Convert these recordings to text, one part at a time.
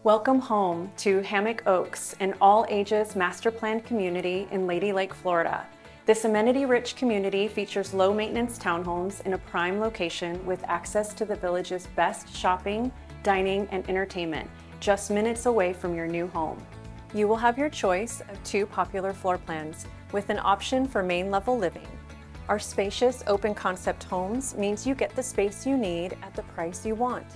Welcome home to Hammock Oaks, an all-ages master-planned community in Lady Lake, Florida. This amenity-rich community features low-maintenance townhomes in a prime location with access to the village's best shopping, dining, and entertainment, just minutes away from your new home. You will have your choice of 2 popular floor plans with an option for main-level living. Our spacious, open-concept homes means you get the space you need at the price you want.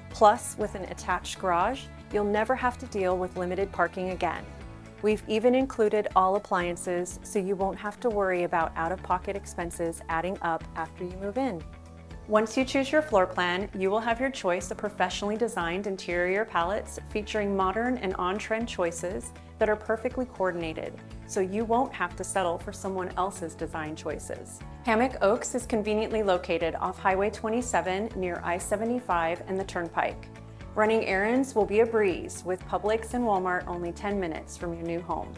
Plus, with an attached garage, you'll never have to deal with limited parking again. We've even included all appliances, so you won't have to worry about out-of-pocket expenses adding up after you move in. Once you choose your floor plan, you will have your choice of professionally designed interior palettes featuring modern and on-trend choices that are perfectly coordinated, so you won't have to settle for someone else's design choices. Hammock Oaks is conveniently located off Highway 27 near I-75 and the Turnpike. Running errands will be a breeze, with Publix and Walmart only 10 minutes from your new home.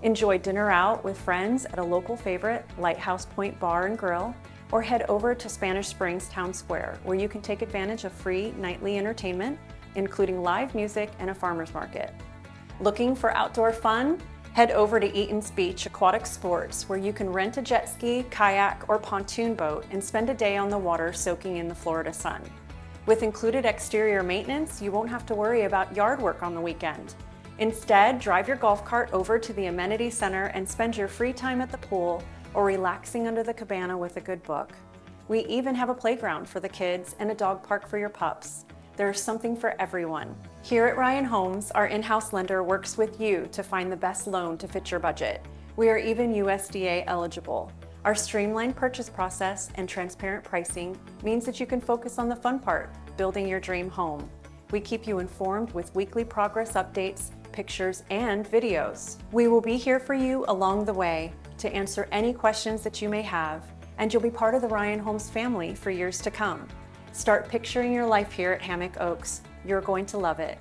Enjoy dinner out with friends at a local favorite, Lighthouse Point Bar and Grill, or head over to Spanish Springs Town Square, where you can take advantage of free nightly entertainment, including live music and a farmer's market. Looking for outdoor fun? Head over to Eaton's Beach Aquatic Sports, where you can rent a jet ski, kayak, or pontoon boat and spend a day on the water soaking in the Florida sun. With included exterior maintenance, you won't have to worry about yard work on the weekend. Instead, drive your golf cart over to the amenity center and spend your free time at the pool or relaxing under the cabana with a good book. We even have a playground for the kids and a dog park for your pups. There's something for everyone. Here at Ryan Homes, our in-house lender works with you to find the best loan to fit your budget. We are even USDA eligible. Our streamlined purchase process and transparent pricing means that you can focus on the fun part, building your dream home. We keep you informed with weekly progress updates, pictures, and videos. We will be here for you along the way to answer any questions that you may have, and you'll be part of the Ryan Homes family for years to come. Start picturing your life here at Hammock Oaks. You're going to love it.